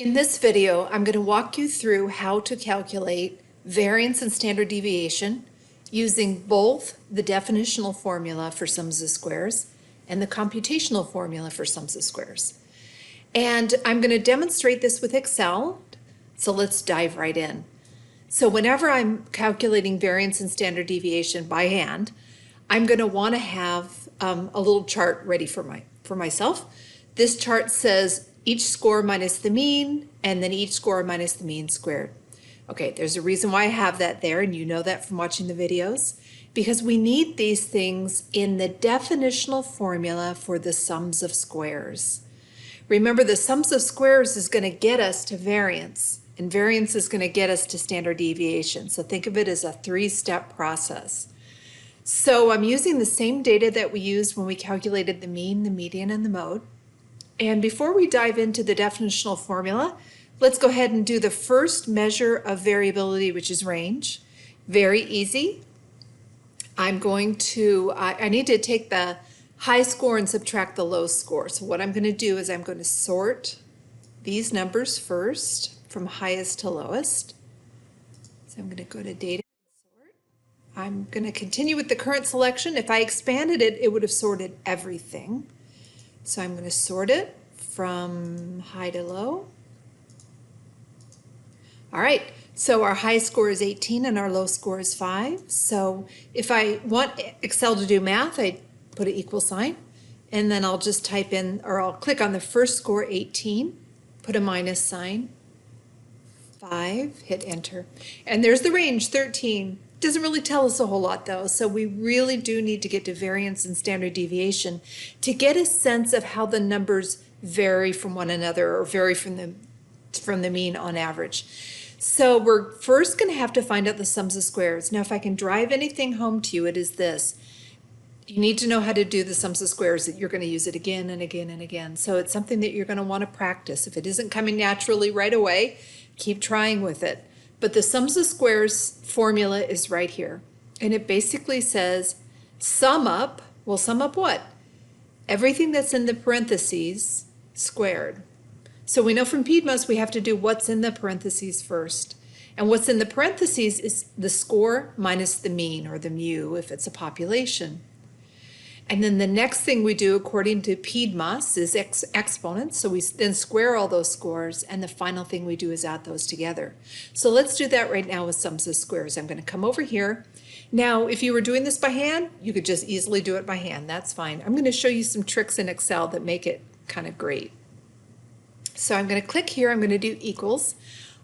In this video, I'm going to walk you through how to calculate variance and standard deviation using both the definitional formula for sums of squares and the computational formula for sums of squares. And I'm going to demonstrate this with Excel, so let's dive right in. So whenever I'm calculating variance and standard deviation by hand, I'm going to want to have a little chart ready for myself. This chart says each score minus the mean, and then each score minus the mean squared. Okay, there's a reason why I have that there, and you know that from watching the videos, because we need these things in the definitional formula for the sums of squares. Remember, the sums of squares is going to get us to variance, and variance is going to get us to standard deviation. So think of it as a three-step process. So I'm using the same data that we used when we calculated the mean, the median, and the mode. And before we dive into the definitional formula, let's go ahead and do the first measure of variability, which is range. Very easy. I need to take the high score and subtract the low score. So what I'm going to do is I'm going to sort these numbers first from highest to lowest. So I'm going to go to data and sort. I'm going to continue with the current selection. If I expanded it, it would have sorted everything. So I'm going to sort it from high to low. All right, so our high score is 18 and our low score is 5. So if I want Excel to do math, I put an equal sign, and then I'll just type in, or I'll click on the first score, 18, put a minus sign, 5, hit enter. And there's the range, 13. Doesn't really tell us a whole lot though, so we really do need to get to variance and standard deviation to get a sense of how the numbers vary from one another or vary from the mean on average. So we're first going to have to find out the sums of squares. Now if I can drive anything home to you, it is this. You need to know how to do the sums of squares, that you're going to use it again and again and again. So it's something that you're going to want to practice. If it isn't coming naturally right away, keep trying with it. But the sums of squares formula is right here. And it basically says sum up, well, sum up what? Everything that's in the parentheses squared. So we know from PSY we have to do what's in the parentheses first. And what's in the parentheses is the score minus the mean, or the mu if it's a population. And then the next thing we do according to PSY is exponents. So we then square all those scores, and the final thing we do is add those together. So let's do that right now with sums of squares. I'm going to come over here. Now, if you were doing this by hand, you could just easily do it by hand. That's fine. I'm going to show you some tricks in Excel that make it kind of great. So I'm going to click here. I'm going to do equals.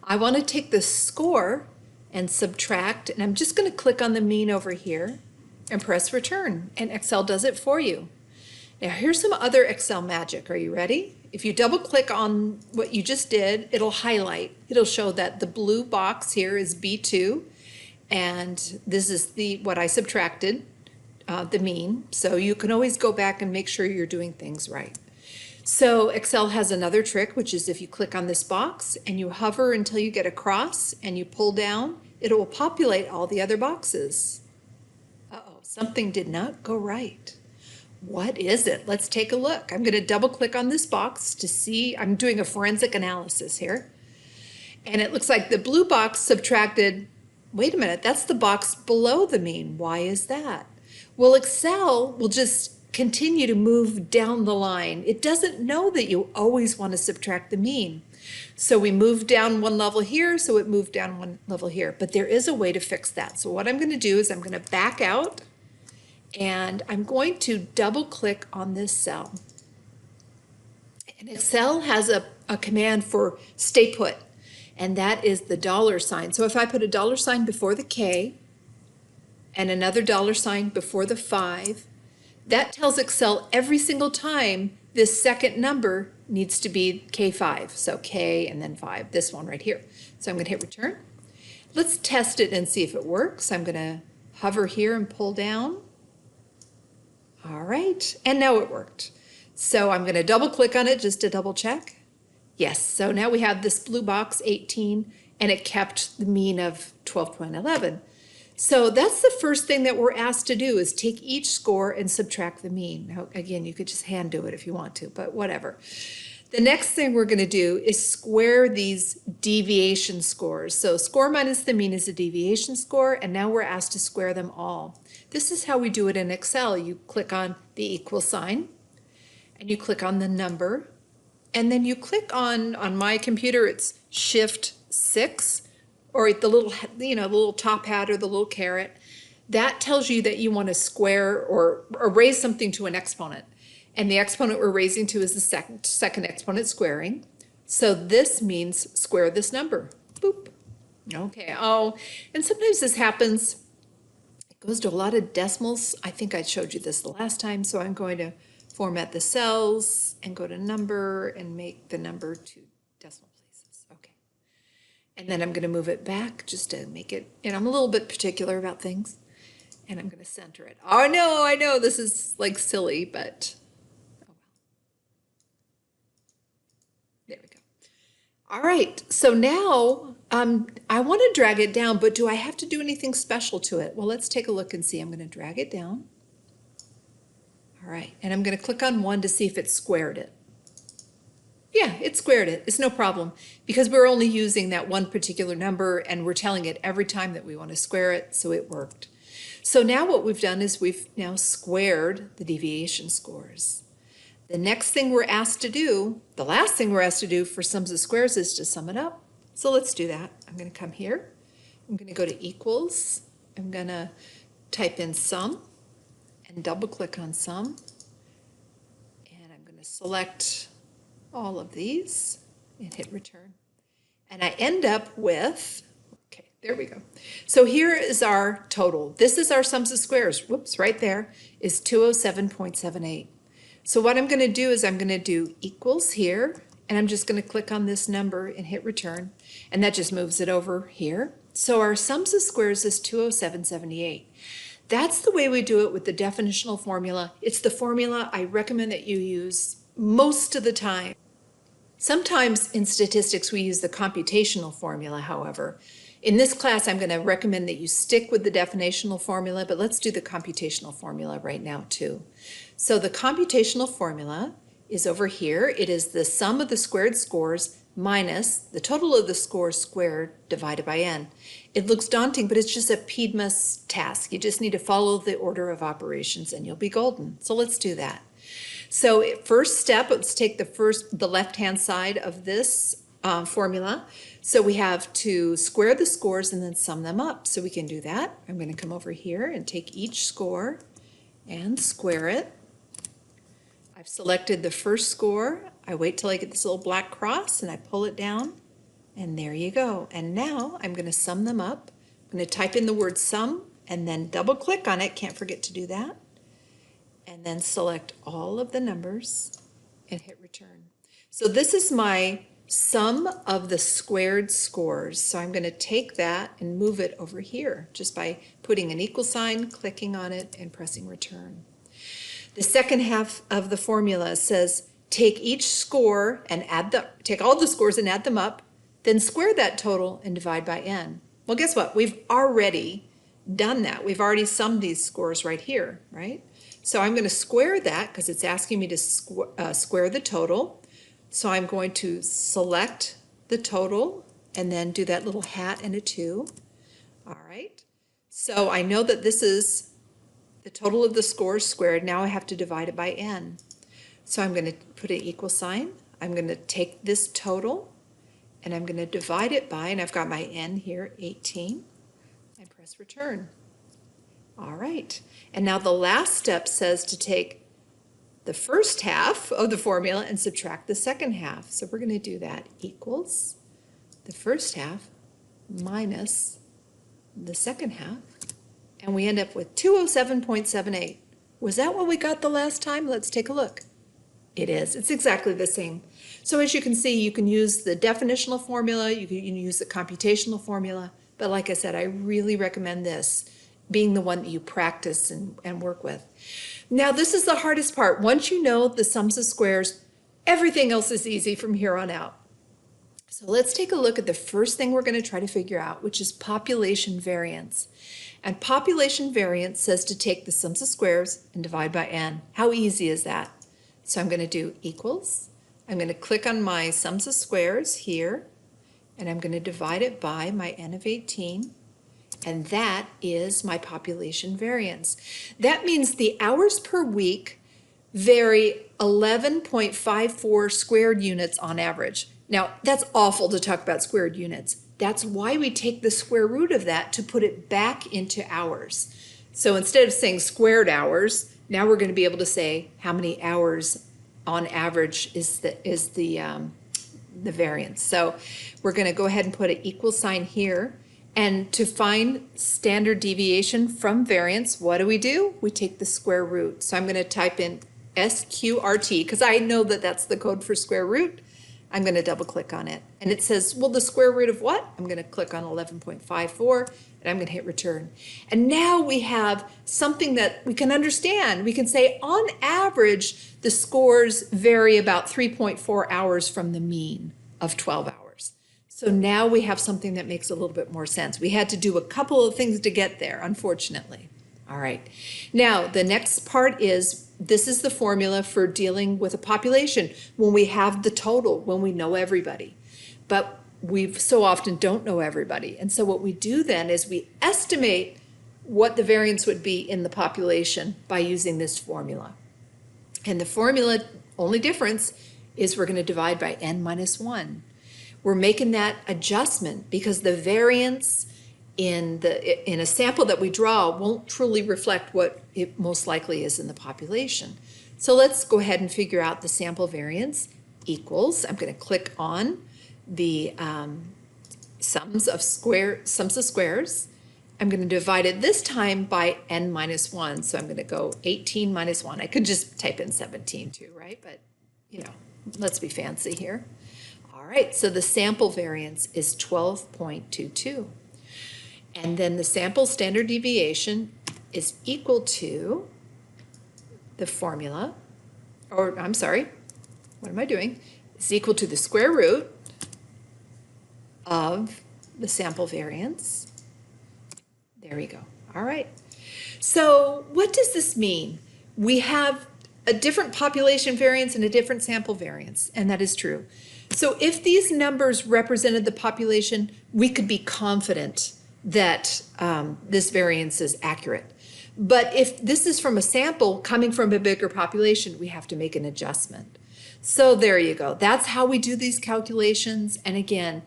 I want to take the score and subtract, and I'm just going to click on the mean over here and press return, and Excel does it for you. Now here's some other Excel magic. Are you ready? If you double click on what you just did, it'll highlight. It'll show that the blue box here is B2, and this is what I subtracted, the mean. So you can always go back and make sure you're doing things right. So Excel has another trick, which is if you click on this box and you hover until you get across and you pull down, it will populate all the other boxes. Something did not go right. What is it? Let's take a look. I'm going to double click on this box to see. I'm doing a forensic analysis here. And it looks like the blue box subtracted, wait a minute, that's the box below the mean. Why is that? Well, Excel will just continue to move down the line. It doesn't know that you always want to subtract the mean. So we moved down one level here, so it moved down one level here. But there is a way to fix that. So what I'm going to do is I'm going to back out, and I'm going to double click on this cell. And Excel has a command for stay put, and that is the $sign. So if I put a $sign before the K and another $sign before the 5, that tells Excel every single time this second number needs to be K5. So K and then 5, this one right here. So I'm going to hit return. Let's test it and see if it works. I'm going to hover here and pull down. All right, and now it worked. So I'm going to double click on it just to double check. Yes, so now we have this blue box, 18, and it kept the mean of 12.11. So that's the first thing that we're asked to do, is take each score and subtract the mean. Now, again, you could just hand do it if you want to, but whatever. The next thing we're going to do is square these deviation scores. So score minus the mean is a deviation score, and now we're asked to square them all. This is how we do it in Excel. You click on the equal sign, and you click on the number, and then you click on my computer, it's Shift 6, or the little, the little top hat or the little caret. That tells you that you want to square or raise something to an exponent. And the exponent we're raising to is the second exponent squaring. So this means square this number. Boop. Okay. Oh, and sometimes this happens. It goes to a lot of decimals. I think I showed you this the last time. So I'm going to format the cells and go to number and make the number 2 decimal places. Okay. And then I'm going to move it back just to make it, and I'm a little bit particular about things. And I'm going to center it. Oh, no, I know this is like silly, but oh well. There we go. All right, so now I want to drag it down, but do I have to do anything special to it? Well, let's take a look and see. I'm going to drag it down. All right, and I'm going to click on 1 to see if it squared it. Yeah, it squared it. It's no problem because we're only using that one particular number and we're telling it every time that we want to square it, so it worked. So now what we've done is we've now squared the deviation scores. The next thing we're asked to do, the last thing we're asked to do for sums of squares is to sum it up. So let's do that. I'm going to come here. I'm going to go to equals. I'm going to type in sum and double click on sum. And I'm going to select all of these and hit return. And I end up with, okay, there we go. So here is our total. This is our sums of squares. Whoops, right there is 207.78. So what I'm going to do is I'm going to do equals here, and I'm just going to click on this number and hit return, and that just moves it over here. So our sums of squares is 207.78. That's the way we do it with the definitional formula. It's the formula I recommend that you use most of the time. Sometimes in statistics we use the computational formula, however. In this class I'm going to recommend that you stick with the definitional formula, but let's do the computational formula right now too. So the computational formula is over here. It is the sum of the squared scores minus the total of the scores squared divided by n. It looks daunting, but it's just a PDMAS task. You just need to follow the order of operations and you'll be golden. So let's do that. So first step, let's take the left-hand side of this formula. So we have to square the scores and then sum them up. So we can do that. I'm going to come over here and take each score and square it. I've selected the first score. I wait till I get this little black cross and I pull it down. And there you go. And now I'm going to sum them up. I'm going to type in the word sum and then double click on it. Can't forget to do that. And then select all of the numbers and hit return. So this is my sum of the squared scores. So I'm going to take that and move it over here just by putting an equal sign, clicking on it, and pressing return. The second half of the formula says take each score and take all the scores and add them up, then square that total and divide by n. Well, guess what? We've already done that. We've already summed these scores right here, right? So I'm going to square that because it's asking me to square the total. So I'm going to select the total and then do that little hat and a 2. All right. So I know that this is the total of the scores squared. Now I have to divide it by n. So I'm going to put an equal sign. I'm going to take this total and I'm going to divide it by, and I've got my n here, 18, and press return. All right, and now the last step says to take the first half of the formula and subtract the second half. So we're going to do that. Equals the first half minus the second half, and we end up with 207.78. Was that what we got the last time? Let's take a look. It is. It's exactly the same. So as you can see, you can use the definitional formula, you can use the computational formula, but like I said, I really recommend this being the one that you practice and work with. Now, this is the hardest part. Once you know the sums of squares, everything else is easy from here on out. So let's take a look at the first thing we're going to try to figure out, which is population variance. And population variance says to take the sums of squares and divide by n. How easy is that? So I'm going to do equals. I'm going to click on my sums of squares here, and I'm going to divide it by my n of 18, and that is my population variance. That means the hours per week vary 11.54 squared units on average. Now, that's awful to talk about squared units. That's why we take the square root of that to put it back into hours. So instead of saying squared hours, now we're going to be able to say how many hours on average is the variance. So we're going to go ahead and put an equal sign here. And to find standard deviation from variance, what do? We take the square root. So I'm going to type in SQRT because I know that that's the code for square root. I'm going to double click on it. And it says, well, the square root of what? I'm going to click on 11.54 and I'm going to hit return. And now we have something that we can understand. We can say on average, the scores vary about 3.4 hours from the mean of 12 hours. So now we have something that makes a little bit more sense. We had to do a couple of things to get there, unfortunately. All right. Now, the next part is, this is the formula for dealing with a population when we have the total, when we know everybody. But we so often don't know everybody. And so what we do then is we estimate what the variance would be in the population by using this formula. And the formula, only difference is we're going to divide by n minus 1. We're making that adjustment because the variance in a sample that we draw won't truly reflect what it most likely is in the population. So let's go ahead and figure out the sample variance equals, I'm going to click on the sums of squares. I'm going to divide it this time by n minus 1. So I'm going to go 18 minus 1. I could just type in 17 too, right? But, you know, let's be fancy here. All right, so the sample variance is 12.22. And then the sample standard deviation is equal to the formula, or I'm sorry, what am I doing? It's equal to the square root of the sample variance. There we go. All right. So what does this mean? We have a different population variance and a different sample variance, and that is true. So if these numbers represented the population, we could be confident that this variance is accurate. But if this is from a sample coming from a bigger population, we have to make an adjustment. So there you go. That's how we do these calculations. And again,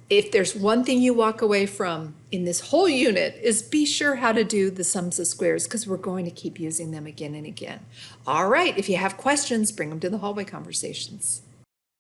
if there's one thing you walk away from in this whole unit is be sure how to do the sums of squares because we're going to keep using them again and again. All right, if you have questions, bring them to the hallway conversations.